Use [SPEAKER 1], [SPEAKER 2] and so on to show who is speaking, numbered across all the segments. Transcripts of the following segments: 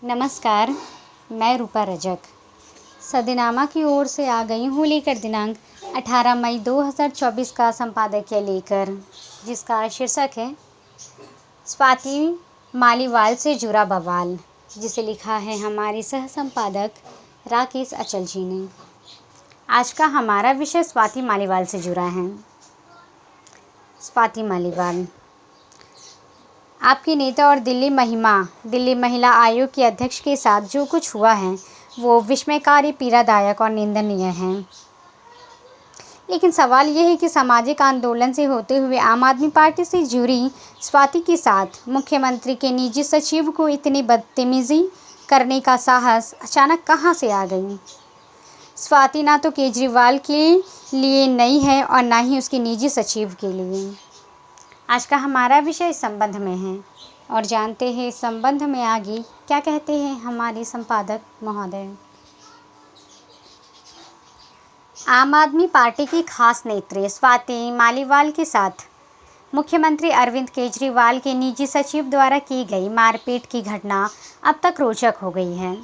[SPEAKER 1] नमस्कार, मैं रूपा रजक सदनामा की ओर से आ गई हूँ लेकर दिनांक 18 मई 2024 का संपादकीय लेकर, जिसका शीर्षक है स्वाति मालीवाल से जुड़ा बवाल, जिसे लिखा है हमारी सह संपादक राकेश अचल जी ने। आज का हमारा विषय स्वाति मालीवाल से जुड़ा है। स्वाति मालीवाल आपकी नेता और दिल्ली महिला आयोग के अध्यक्ष के साथ जो कुछ हुआ है वो विस्मयकारी, पीड़ादायक और निंदनीय है। लेकिन सवाल ये है कि सामाजिक आंदोलन से होते हुए आम आदमी पार्टी से जुड़ी स्वाति के साथ मुख्यमंत्री के निजी सचिव को इतनी बदतमीजी करने का साहस अचानक कहाँ से आ गई। स्वाति ना तो केजरीवाल के लिए नई है और ना ही उसके निजी सचिव के लिए। आज का हमारा विषय इस संबंध में है और जानते हैं इस संबंध में आगे क्या कहते हैं हमारे संपादक महोदय। आम आदमी पार्टी की खास नेत्री स्वाति मालीवाल के साथ मुख्यमंत्री अरविंद केजरीवाल के निजी सचिव द्वारा की गई मारपीट की घटना अब तक रोचक हो गई है।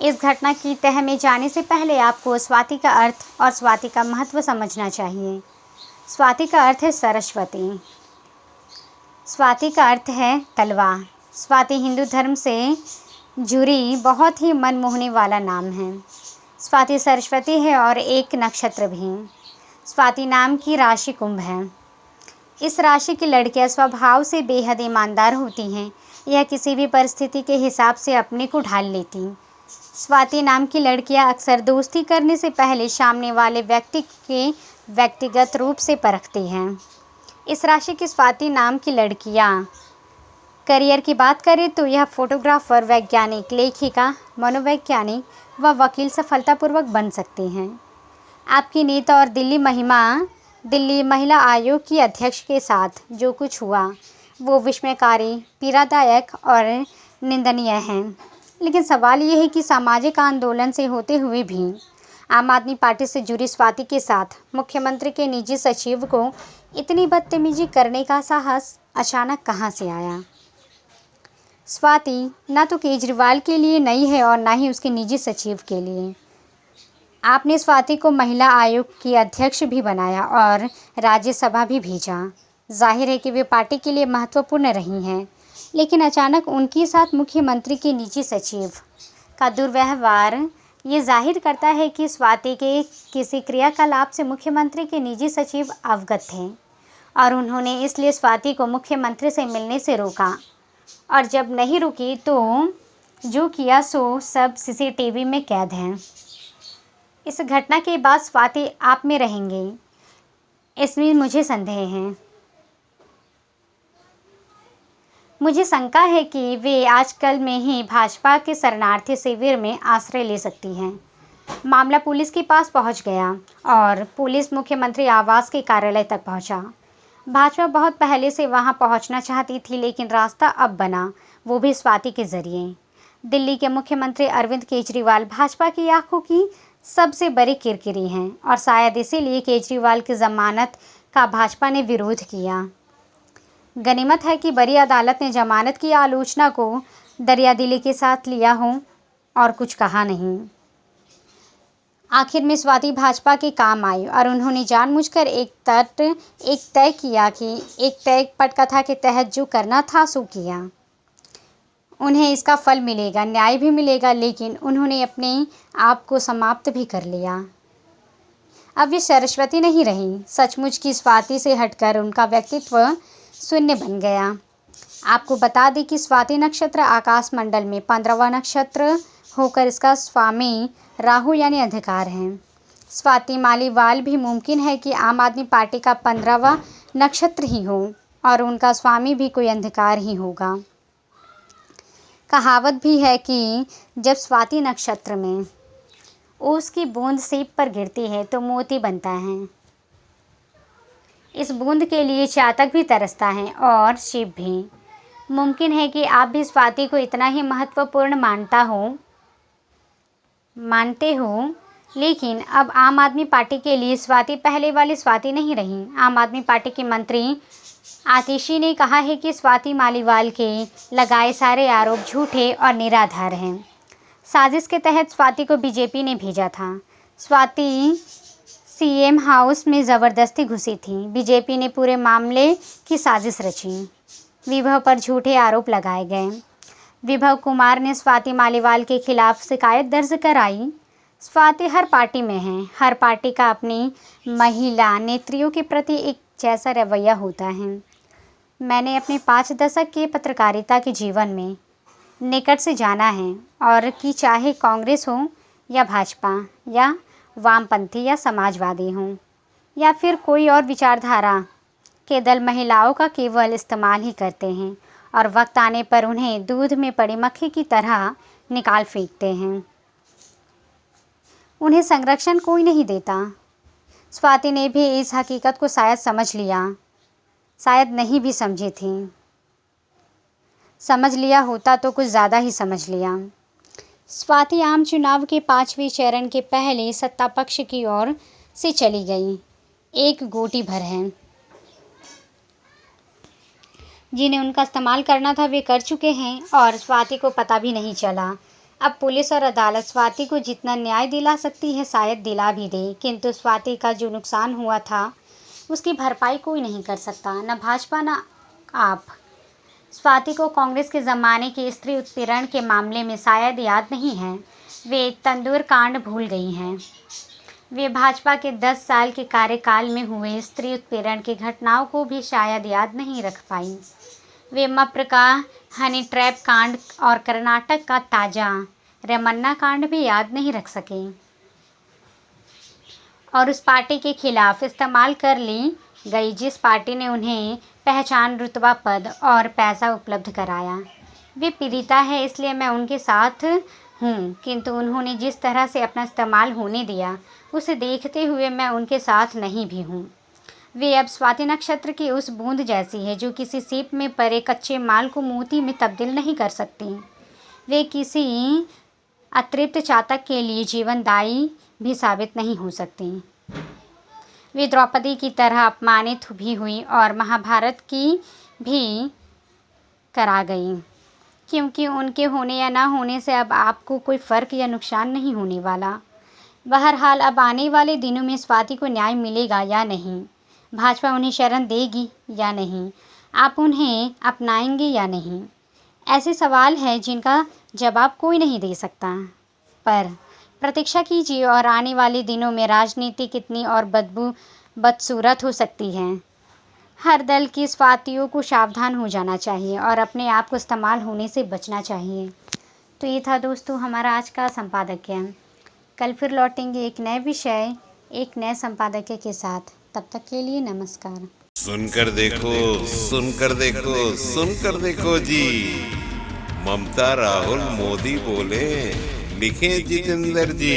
[SPEAKER 1] इस घटना की तह में जाने से पहले आपको स्वाति का अर्थ और स्वाति का महत्व समझना चाहिए। स्वाति का अर्थ है सरस्वती। स्वाति का अर्थ है तलवा। स्वाति हिंदू धर्म से जुड़ी बहुत ही मन मोहने वाला नाम है। स्वाति सरस्वती है और एक नक्षत्र भी। स्वाति नाम की राशि कुंभ है। इस राशि की लड़कियां स्वभाव से बेहद ईमानदार होती हैं। यह किसी भी परिस्थिति के हिसाब से अपने को ढाल लेती। स्वाति नाम की लड़कियां अक्सर दोस्ती करने से पहले सामने वाले व्यक्ति के व्यक्तिगत रूप से परखती हैं। इस राशि की स्वाति नाम की लड़कियां करियर की बात करें तो यह फोटोग्राफर, वैज्ञानिक, लेखिका, मनोवैज्ञानिक व वकील सफलतापूर्वक बन सकती हैं। आपकी नेता और दिल्ली महिला आयोग की अध्यक्ष के साथ जो कुछ हुआ वो विस्मयकारी, पीड़ादायक और निंदनीय है। लेकिन सवाल ये है कि सामाजिक आंदोलन से होते हुए भी आम आदमी पार्टी से जुड़ी स्वाति के साथ मुख्यमंत्री के निजी सचिव को इतनी बदतमीजी करने का साहस अचानक कहाँ से आया। स्वाति ना तो केजरीवाल के लिए नई है और ना ही उसके निजी सचिव के लिए। आपने स्वाति को महिला आयोग की अध्यक्ष भी बनाया और राज्यसभा भी भेजा। जाहिर है कि वे पार्टी के लिए महत्वपूर्ण रही हैं, लेकिन अचानक उनके साथ मुख्यमंत्री के निजी सचिव का दुर्व्यवहार ये जाहिर करता है कि स्वाति के किसी क्रियाकलाप से मुख्यमंत्री के निजी सचिव अवगत थे और उन्होंने इसलिए स्वाति को मुख्यमंत्री से मिलने से रोका। और जब नहीं रुकी तो जो किया सो सब सीसीटीवी में कैद है। इस घटना के बाद स्वाति आप में रहेंगे, इसमें मुझे संदेह है। मुझे शंका है कि वे आजकल में ही भाजपा के शरणार्थी शिविर में आश्रय ले सकती हैं। मामला पुलिस के पास पहुंच गया और पुलिस मुख्यमंत्री आवास के कार्यालय तक पहुंचा। भाजपा बहुत पहले से वहां पहुंचना चाहती थी, लेकिन रास्ता अब बना, वो भी स्वाति के जरिए। दिल्ली के मुख्यमंत्री अरविंद केजरीवाल भाजपा की आंखों की सबसे बड़ी किरकिरी हैं और शायद इसीलिए केजरीवाल की जमानत का भाजपा ने विरोध किया। गनीमत है कि बड़ी अदालत ने जमानत की आलोचना को दरियादिली के साथ लिया हो और कुछ कहा नहीं। आखिर में स्वाति भाजपा के काम आई और उन्होंने जानबूझकर एक तय पटकथा के तहत जो करना था सो किया। उन्हें इसका फल मिलेगा, न्याय भी मिलेगा, लेकिन उन्होंने अपने आप को समाप्त भी कर लिया। अब वे सरस्वती नहीं रही। सचमुच की स्वाति से हटकर उनका व्यक्तित्व शून्य बन गया। आपको बता दें कि स्वाति नक्षत्र आकाश मंडल में 15वां नक्षत्र होकर इसका स्वामी राहु यानी अंधकार है। स्वाति मालीवाल भी मुमकिन है कि आम आदमी पार्टी का 15वां नक्षत्र ही हो और उनका स्वामी भी कोई अंधकार ही होगा। कहावत भी है कि जब स्वाति नक्षत्र में ओस की बूंद सीप पर गिरती है तो मोती बनता है। इस बूंद के लिए चातक भी तरसता है और शिव भी। मुमकिन है कि आप भी स्वाति को इतना ही महत्वपूर्ण मानते हो, लेकिन अब आम आदमी पार्टी के लिए स्वाति पहले वाली स्वाति नहीं रही। आम आदमी पार्टी के मंत्री आतिशी ने कहा है कि स्वाति मालीवाल के लगाए सारे आरोप झूठे और निराधार हैं। साजिश के तहत स्वाति को बीजेपी ने भेजा था। स्वाति सीएम हाउस में ज़बरदस्ती घुसी थी। बीजेपी ने पूरे मामले की साजिश रची। विभव पर झूठे आरोप लगाए गए। विभव कुमार ने स्वाति मालीवाल के खिलाफ शिकायत दर्ज कराई। स्वाति हर पार्टी में है। हर पार्टी का अपनी महिला नेत्रियों के प्रति एक जैसा रवैया होता है। मैंने अपने 5 दशक के पत्रकारिता के जीवन में निकट से जाना है और कि चाहे कांग्रेस हो या भाजपा या वामपंथी या समाजवादी हों या फिर कोई और विचारधारा के दल, महिलाओं का केवल इस्तेमाल ही करते हैं और वक्त आने पर उन्हें दूध में पड़ी मक्खी की तरह निकाल फेंकते हैं। उन्हें संरक्षण कोई नहीं देता। स्वाति ने भी इस हकीकत को शायद समझ लिया, शायद नहीं भी समझी थी। समझ लिया होता तो कुछ ज़्यादा ही समझ लिया। स्वाति आम चुनाव के 5वें चरण के पहले सत्ता पक्ष की ओर से चली गई। एक गोटी भर है। जिन्हें उनका इस्तेमाल करना था वे कर चुके हैं और स्वाति को पता भी नहीं चला। अब पुलिस और अदालत स्वाति को जितना न्याय दिला सकती है शायद दिला भी दे, किंतु स्वाति का जो नुकसान हुआ था उसकी भरपाई कोई नहीं कर सकता, न भाजपा न आप। स्वाति को कांग्रेस के ज़माने के स्त्री उत्पीड़न के मामले में शायद याद नहीं है। वे तंदूर कांड भूल गई हैं। वे भाजपा के 10 साल के कार्यकाल में हुए स्त्री उत्पीड़न की घटनाओं को भी शायद याद नहीं रख पाई। वे मप्र का हनी ट्रैप कांड और कर्नाटक का ताज़ा रमन्ना कांड भी याद नहीं रख सके और उस पार्टी के खिलाफ इस्तेमाल कर ली गई जिस पार्टी ने उन्हें पहचान, रुतबा, पद और पैसा उपलब्ध कराया। वे पीड़िता है इसलिए मैं उनके साथ हूँ, किंतु उन्होंने जिस तरह से अपना इस्तेमाल होने दिया उसे देखते हुए मैं उनके साथ नहीं भी हूँ। वे अब स्वाति नक्षत्र की उस बूंद जैसी है जो किसी सीप में पड़े कच्चे माल को मोती में तब्दील नहीं कर सकती। वे किसी अतृप्त चातक के लिए जीवनदायी भी साबित नहीं हो सकती। वे द्रौपदी की तरह अपमानित भी हुई और महाभारत की भी करा गई, क्योंकि उनके होने या ना होने से अब आपको कोई फ़र्क या नुकसान नहीं होने वाला। बहरहाल अब आने वाले दिनों में स्वाति को न्याय मिलेगा या नहीं, भाजपा उन्हें शरण देगी या नहीं, आप उन्हें अपनाएंगे या नहीं, ऐसे सवाल हैं जिनका जवाब कोई नहीं दे सकता। पर प्रतीक्षा कीजिए और आने वाले दिनों में राजनीति कितनी और बदसूरत हो सकती है। हर दल की स्वातियों को सावधान हो जाना चाहिए और अपने आप को इस्तेमाल होने से बचना चाहिए। तो ये था दोस्तों हमारा आज का संपादकीय। कल फिर लौटेंगे एक नए विषय, एक नए संपादकीय के साथ। तब तक के लिए नमस्कार।
[SPEAKER 2] सुनकर देखो, सुनकर देखो, सुनकर देखो जी। ममता, राहुल, मोदी बोले, लिखे जितेंद्र जी।